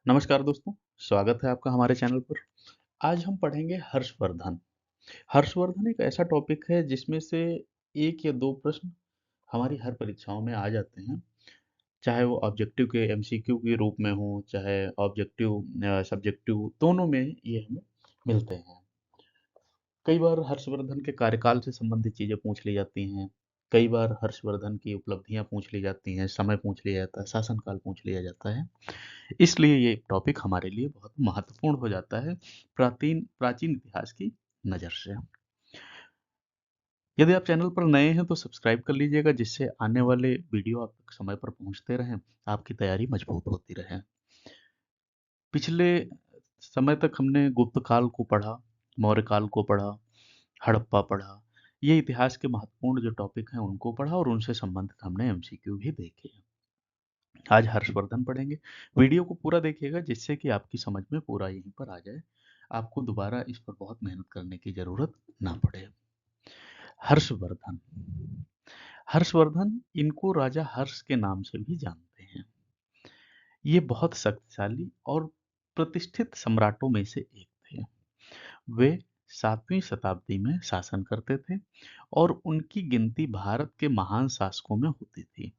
नमस्कार दोस्तों, स्वागत है आपका हमारे चैनल पर। आज हम पढ़ेंगे हर्षवर्धन। हर्षवर्धन एक ऐसा टॉपिक है जिसमें से 1 या 2 प्रश्न हमारी हर परीक्षाओं में आ जाते हैं। चाहे वो ऑब्जेक्टिव के एमसीक्यू के रूप में हो, चाहे ऑब्जेक्टिव सब्जेक्टिव दोनों में ये हमें मिलते हैं। कई बार हर्षवर्धन के कार्यकाल से संबंधित चीज़ें पूछ ली जाती हैं। कई बार हर्षवर्धन की उपलब्धियाँ पूछ ली जाती हैं, समय पूछ लिया जाता है, शासनकाल पूछ लिया जाता है। इसलिए ये टॉपिक हमारे लिए बहुत महत्वपूर्ण हो जाता है प्राचीन प्राचीन इतिहास की नज़र से। यदि आप चैनल पर नए हैं तो सब्सक्राइब कर लीजिएगा जिससे आने वाले वीडियो आप तक समय पर पहुंचते रहें, आपकी तैयारी मजबूत होती रहे। पिछले समय तक हमने गुप्त काल को पढ़ा, मौर्य काल को पढ़ा, हड़प्पा पढ़ा। ये इतिहास के महत्वपूर्ण जो टॉपिक हैं उनको पढ़ा और उनसे संबंधित हमने एमसीक्यू भी देखे। आज हर्षवर्धन पढ़ेंगे। वीडियो को पूरा देखिएगा जिससे कि आपकी समझ में पूरा यहीं पर आ जाए। आपको दोबारा इस पर बहुत मेहनत करने की ज़रूरत ना पड़े। हर्षवर्धन। हर्षवर्धन इनको राजा हर्ष के नाम से भी जानते हैं। ये बहुत शक्तिशाली और प्रतिष्ठित सम्राटों में से एक थे। वे 7वीं शताब्दी में शासन करते थे और उनकी गिनती भारत के महान शासकों में होती थी।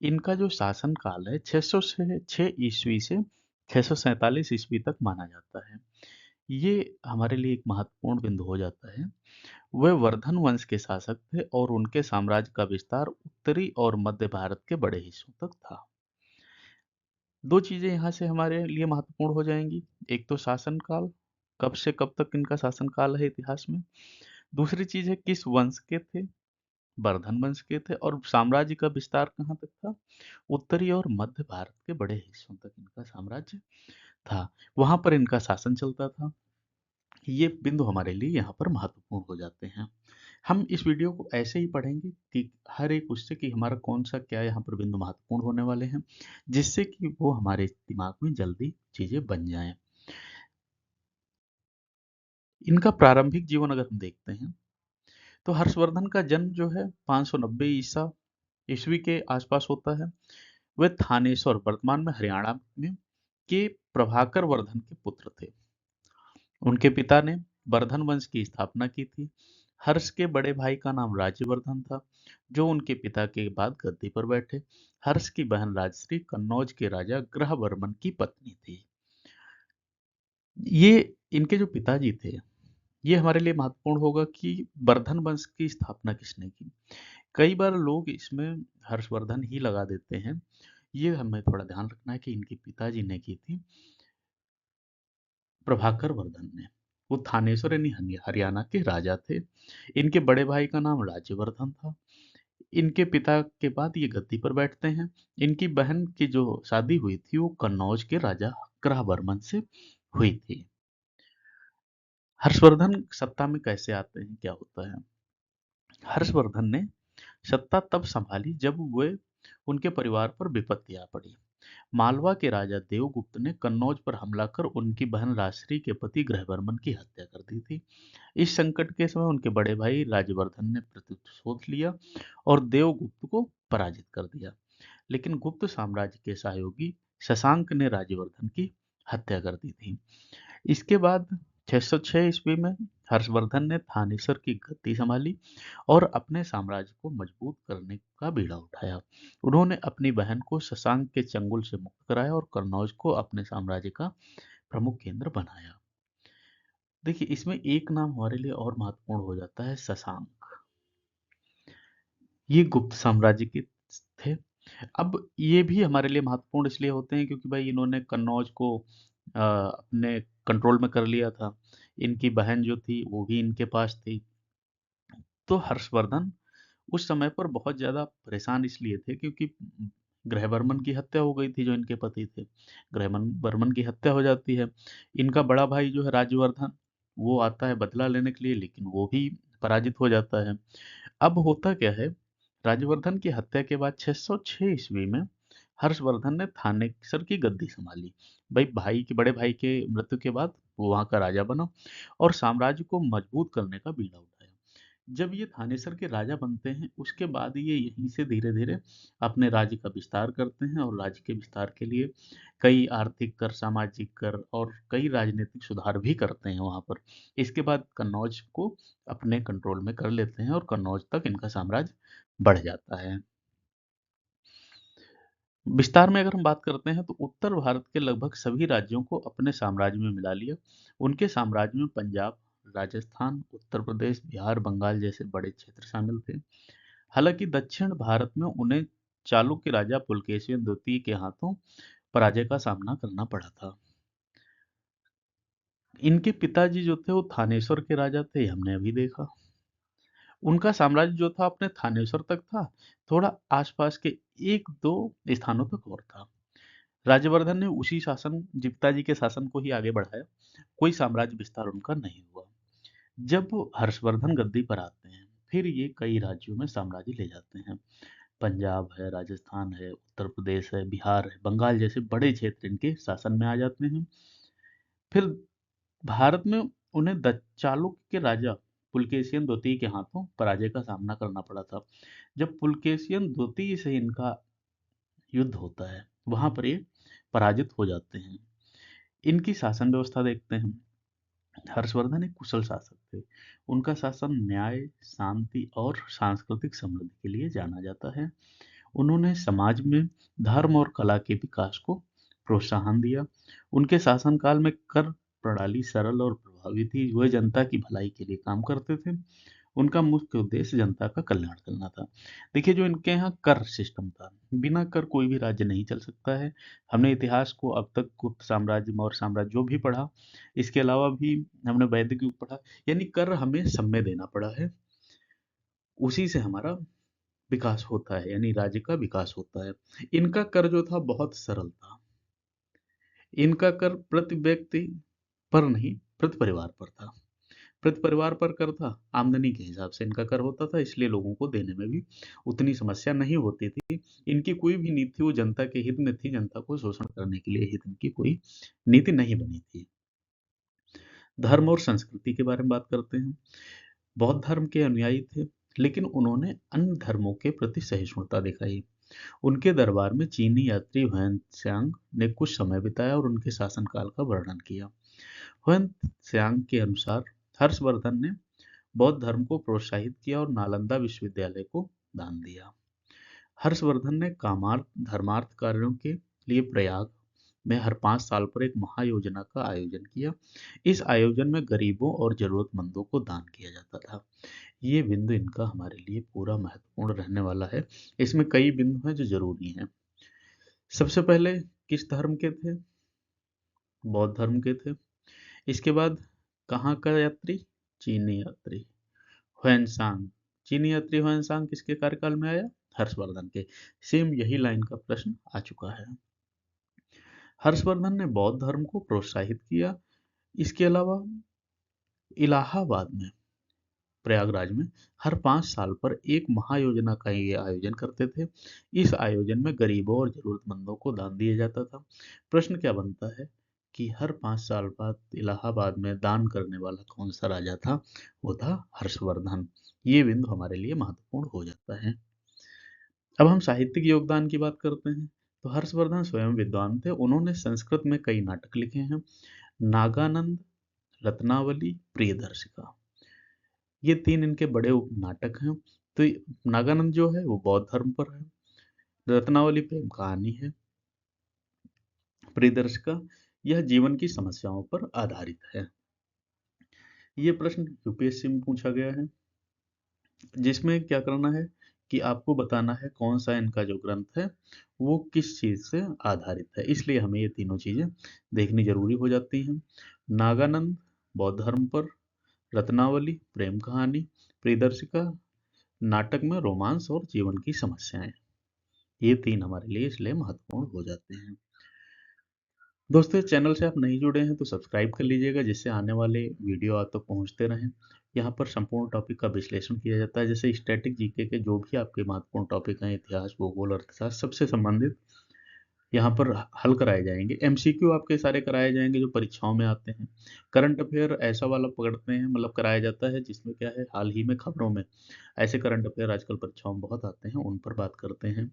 इनका जो शासन काल है 600 से 6 ईस्वी से 647 ईस्वी तक माना जाता है। ये हमारे लिए एक महत्वपूर्ण बिंदु हो जाता है। वे वर्धन वंश के शासक थे और उनके साम्राज्य का विस्तार उत्तरी और मध्य भारत के बड़े हिस्सों तक था। दो चीजें यहाँ से हमारे लिए महत्वपूर्ण हो जाएंगी। एक तो शासन काल, कब से कब तक इनका शासन काल है इतिहास में। दूसरी चीज है किस वंश के थे, वर्धन वंश के थे, और साम्राज्य का विस्तार कहाँ तक था। उत्तरी और मध्य भारत के बड़े हिस्सों तक इनका साम्राज्य था, वहां पर इनका शासन चलता था। ये बिंदु हमारे लिए यहाँ पर महत्वपूर्ण हो जाते हैं। हम इस वीडियो को ऐसे ही पढ़ेंगे कि हर एक उससे कि हमारा कौन सा क्या यहाँ पर बिंदु महत्वपूर्ण होने वाले हैं, जिससे कि वो हमारे दिमाग में जल्दी चीजें बन जाएं। इनका प्रारंभिक जीवन अगर हम देखते हैं तो हर्षवर्धन का जन्म जो है 590 ईसा ईस्वी के आसपास होता है। वे थानेश्वर, वर्तमान में हरियाणा में, के प्रभाकर वर्धन के पुत्र थे। उनके पिता ने वर्धन वंश की स्थापना की थी। हर्ष के बड़े भाई का नाम राज्यवर्धन था, जो उनके पिता के बाद गद्दी पर बैठे। हर्ष की बहन राजश्री कन्नौज के राजा ग्रहवर्मन की पत्नी थी। ये इनके जो पिताजी थे, ये हमारे लिए महत्वपूर्ण होगा कि वर्धन वंश की स्थापना किसने की। कई बार लोग इसमें हर्षवर्धन ही लगा देते हैं। ये हमें थोड़ा ध्यान रखना है कि इनके पिताजी ने की थी प्रभाकर वर्धन ने। वो थानेश्वर यानी हरियाणा के राजा थे। इनके बड़े भाई का नाम राज्यवर्धन था। इनके पिता के बाद ये गद्दी पर बैठते हैं। इनकी बहन की जो शादी हुई थी वो कन्नौज के राजा ग्रहवर्मन से हुई थी। हर्षवर्धन सत्ता में कैसे आते हैं, क्या होता है। हर्षवर्धन ने सत्ता तब संभाली जब वे उनके परिवार पर विपत्ति आ पड़ी। मालवा के राजा देवगुप्त ने कन्नौज पर हमला कर उनकी बहन राजश्री के पति ग्रहवर्मन की हत्या कर दी थी। इस संकट के समय उनके बड़े भाई राजवर्धन ने प्रतिशोध लिया और देवगुप्त को पराजित कर दिया। लेकिन गुप्त साम्राज्य के सहयोगी शशांक ने राज्यवर्धन की हत्या कर दी थी। इसके बाद 606 ईस्वी में हर्षवर्धन ने थानेसर की गद्दी संभाली और अपने साम्राज्य को मजबूत करने का बीड़ा उठाया। उन्होंने अपनी बहन को शशांक के चंगुल से मुक्त कराया और कन्नौज को अपने साम्राज्य का प्रमुख केंद्र बनाया। देखिए, इसमें एक नाम हमारे लिए और महत्वपूर्ण हो जाता है, शशांक। ये गुप्त साम्राज्य के थे। अब ये भी हमारे लिए महत्वपूर्ण इसलिए होते हैं क्योंकि भाई इन्होंने कन्नौज को अपने कंट्रोल में कर लिया था। इनकी बहन जो थी वो भी इनके पास थी। तो हर्षवर्धन उस समय पर बहुत ज़्यादा परेशान इसलिए थे क्योंकि ग्रहवर्मन की हत्या हो गई थी जो इनके पति थे। ग्रहवर्मन वर्मन की हत्या हो जाती है। इनका बड़ा भाई जो है राज्यवर्धन, वो आता है बदला लेने के लिए, लेकिन वो भी पराजित हो जाता है। अब होता क्या है, राज्यवर्धन की हत्या के बाद 606 ईस्वी में हर्षवर्धन ने थानेसर की गद्दी संभाली। भाई भाई के बड़े भाई के मृत्यु के बाद वो वहां का राजा बना और साम्राज्य को मजबूत करने का बीड़ा उठाया। जब ये थानेसर के राजा बनते हैं, उसके बाद ये यहीं से धीरे-धीरे अपने राज्य का विस्तार करते हैं और राज्य के विस्तार के लिए कई आर्थिक कर, सामाजिक कर और कई राजनीतिक सुधार भी करते हैं वहाँ पर। इसके बाद कन्नौज को अपने कंट्रोल में कर लेते हैं और कन्नौज तक इनका साम्राज्य बढ़ जाता है। विस्तार में अगर हम बात करते हैं तो उत्तर भारत के लगभग सभी राज्यों को अपने साम्राज्य में मिला लिया। उनके साम्राज्य में पंजाब, राजस्थान, उत्तर प्रदेश, बिहार, बंगाल जैसे बड़े क्षेत्र शामिल थे। हालांकि दक्षिण भारत में उन्हें चालुक्य राजा पुलकेशिन द्वितीय के हाथों पराजय का सामना करना पड़ा था। इनके पिताजी जो थे वो थानेश्वर के राजा थे, ये हमने अभी देखा। उनका साम्राज्य जो था अपने थानेश्वर तक था, थोड़ा आसपास के एक दो स्थानों तक और था। राज्यवर्धन ने उसी शासन पिताजी के शासन को ही आगे बढ़ाया। कोई साम्राज्य विस्तार उनका नहीं हुआ। जब हर्षवर्धन गद्दी पर आते हैं, फिर ये कई राज्यों में साम्राज्य ले जाते हैं। पंजाब है, राजस्थान है, उत्तर प्रदेश है, बिहार है, बंगाल जैसे बड़े क्षेत्र इनके शासन में आ जाते हैं। फिर भारत में उन्हें चालुक्य के राजा पुलकेशियन द्वितीय के हाथों पराजय का सामना करना पड़ा था। जब पुलकेशियन द्वितीय से इनका युद्ध होता है, वहां पर ये पराजित हो जाते हैं। इनकी शासन व्यवस्था देखते हैं। हर्षवर्धन एक कुशल शासक थे। उनका शासन न्याय, शांति और सांस्कृतिक समृद्धि के लिए जाना जाता है। उन्होंने समाज में धर्म और कला के विकास को प्रोत्साहन दिया। उनके शासनकाल में कर प्रणाली सरल और प्रभावी थी। वह जनता की भलाई के लिए काम करते थे। उनका मुख्य उद्देश्य जनता का कल्याण करना था। देखिए, जो इनके यहाँ कर सिस्टम था, बिना कर कोई भी राज्य नहीं चल सकता है। हमने इतिहास को अब तक गुप्त साम्राज्य, मौर्य साम्राज्य जो भी पढ़ा, इसके अलावा भी हमने वैदिक युग पढ़ा, यानी कर हमें समय देना पड़ा है। उसी से हमारा विकास होता है, यानी राज्य का विकास होता है। इनका कर जो था बहुत सरल था। इनका कर प्रति व्यक्ति पर नहीं, प्रति परिवार पर था। प्रति परिवार पर कर था, आमदनी के हिसाब से इनका कर होता था, इसलिए लोगों को देने में भी उतनी समस्या नहीं होती थी। इनकी कोई भी नीति वो जनता के हित में थी, जनता को शोषण करने के लिए हित की कोई नीति नहीं बनी थी। धर्म और संस्कृति के बारे में बात करते हैं। बौद्ध धर्म के अनुयायी थे, लेकिन उन्होंने अन्य धर्मों के प्रति सहिष्णुता दिखाई। उनके दरबार में चीनी यात्री हुएन त्सांग ने कुछ समय बिताया और उनके शासनकाल का वर्णन किया। हुएन त्सांग के अनुसार हर्षवर्धन ने बौद्ध धर्म को प्रोत्साहित किया और नालंदा विश्वविद्यालय को दान दिया। हर्षवर्धन ने कामार्थ धर्मार्थ कार्यों के लिए प्रयाग में हर 5 साल पर एक महायोजना का आयोजन किया। इस आयोजन में गरीबों और जरूरतमंदों को दान किया जाता था। ये बिंदु इनका हमारे लिए पूरा महत्वपूर्ण रहने वाला है। इसमें कई बिंदु हैं जो जरूरी हैं। सबसे पहले किस धर्म के थे? बौद्ध धर्म के थे। इसके बाद कहाँ का यात्री? चीनी यात्री हुएनसांग। चीनी यात्री हुएनसांग किसके कार्यकाल में आया? हर्षवर्धन के। सेम यही लाइन का प्रश्न आ चुका है। हर्षवर्धन ने बौद्ध धर्म को प्रोत्साहित किया। इसके अलावा इलाहाबाद में, प्रयागराज में हर 5 साल पर एक महायोजना का ये आयोजन करते थे। इस आयोजन में गरीबों और जरूरतमंदों को दान दिया जाता था। प्रश्न क्या बनता है कि हर 5 साल बाद इलाहाबाद में दान करने वाला कौन सा राजा था? वो था हर्षवर्धन। ये बिंदु हमारे लिए महत्वपूर्ण हो जाता है। अब हम साहित्यिक योगदान की बात करते हैं। तो हर्षवर्धन स्वयं विद्वान थे। उन्होंने संस्कृत में कई नाटक लिखे हैं। नागानंद, रत्नावली, प्रियदर्शिका, ये 3 इनके बड़े नाटक हैं। तो नागानंद जो है वो बौद्ध धर्म पर है, रत्नावली प्रेम कहानी है, प्रियदर्शिका यह जीवन की समस्याओं पर आधारित है। ये प्रश्न यूपीएससी में पूछा गया है, जिसमें क्या करना है कि आपको बताना है कौन सा इनका जो ग्रंथ है वो किस चीज से आधारित है। इसलिए हमें ये तीनों चीजें देखनी जरूरी हो जाती हैं। नागानंद बौद्ध धर्म पर, रत्नावली प्रेम कहानी, प्रियदर्शिका नाटक में रोमांस और जीवन की समस्याएं। ये 3 हमारे लिए इसलिए महत्वपूर्ण हो जाते हैं। दोस्तों, इस चैनल से आप नहीं जुड़े हैं तो सब्सक्राइब कर लीजिएगा, जिससे आने वाले वीडियो आप तक पहुंचते रहें। यहाँ पर संपूर्ण टॉपिक का विश्लेषण किया जाता है, जैसे स्टैटिक जीके के जो भी आपके महत्वपूर्ण टॉपिक हैं, इतिहास, भूगोल, अर्थशास्त्र सबसे संबंधित यहाँ पर हल कराए जाएंगे। एमसीक्यू आपके सारे कराए जाएंगे जो परीक्षाओं में आते हैं। करंट अफेयर ऐसा वाला पकड़ते हैं, मतलब कराया जाता है जिसमें क्या है, हाल ही में खबरों में ऐसे करंट अफेयर आजकल परीक्षाओं में बहुत आते हैं, उन पर बात करते हैं।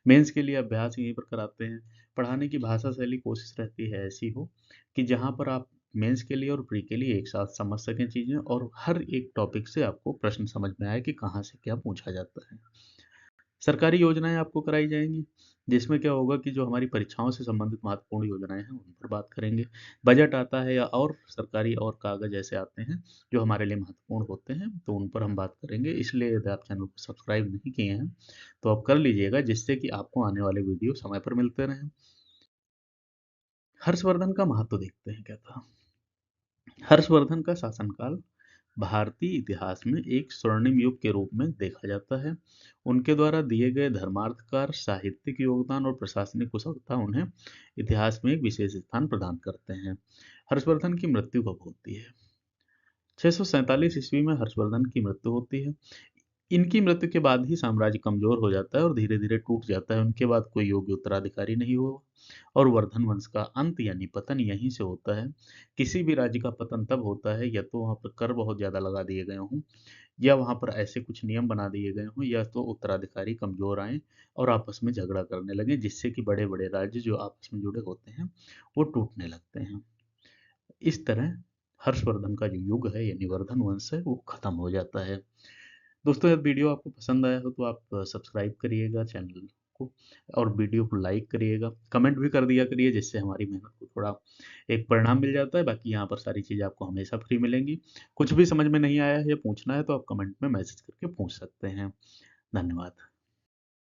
मेंस के लिए अभ्यास यहीं पर कराते हैं। पढ़ाने की भाषा शैली कोशिश रहती है ऐसी हो कि जहाँ पर आप मेंस के लिए और प्री के लिए एक साथ समझ सकें चीज़ें, और हर एक टॉपिक से आपको प्रश्न समझ में आए कि कहाँ से क्या पूछा जाता है। सरकारी योजनाएँ आपको कराई जाएँगी, जिसमें क्या होगा कि जो हमारी परीक्षाओं से संबंधित महत्वपूर्ण योजनाएँ हैं, उन पर बात करेंगे। बजट आता है या और सरकारी और कागज़ ऐसे आते हैं, जो हमारे लिए महत्वपूर्ण होते हैं, तो उन पर हम बात करेंगे। इसलिए यदि आप चैनल को सब्सक्राइब नहीं किए हैं, तो आप कर लीजिएगा, जिससे कि आपको आने वाले वीडियो समय पर मिलते रहें। हर्षवर्धन का महत्व देखते हैं क्या था। हर्षवर्धन का शासनकाल भारतीय इतिहास में एक स्वर्णिम युग के रूप में देखा जाता है। उनके द्वारा दिए गए धर्मार्थकार, साहित्यिक योगदान और प्रशासनिक कुशलता उन्हें इतिहास में एक विशेष स्थान प्रदान करते हैं। हर्षवर्धन की मृत्यु कब होती है? 647 ईस्वी में हर्षवर्धन की मृत्यु होती है। इनकी मृत्यु के बाद ही साम्राज्य कमजोर हो जाता है और धीरे धीरे टूट जाता है। उनके बाद कोई योग्य उत्तराधिकारी नहीं हुआ, और वर्धन वंश का अंत यानी पतन यहीं से होता है। किसी भी राज्य का पतन तब होता है या तो वहां पर कर बहुत ज्यादा लगा दिए गए हों, या वहां पर ऐसे कुछ नियम बना दिए गए हों, या तो उत्तराधिकारी कमजोर आए और आपस में झगड़ा करने लगे, जिससे कि बड़े बड़े राज्य जो आपस में जुड़े होते हैं वो टूटने लगते हैं। इस तरह हर्षवर्धन का जो युग है यानी वर्धन वंश है वो खत्म हो जाता है। दोस्तों, यदि वीडियो आपको पसंद आया हो तो आप सब्सक्राइब करिएगा चैनल को, और वीडियो को लाइक करिएगा, कमेंट भी कर दिया करिए, जिससे हमारी मेहनत को थोड़ा एक परिणाम मिल जाता है। बाकी यहाँ पर सारी चीज़ें आपको हमेशा फ्री मिलेंगी। कुछ भी समझ में नहीं आया है या पूछना है तो आप कमेंट में मैसेज करके पूछ सकते हैं। धन्यवाद।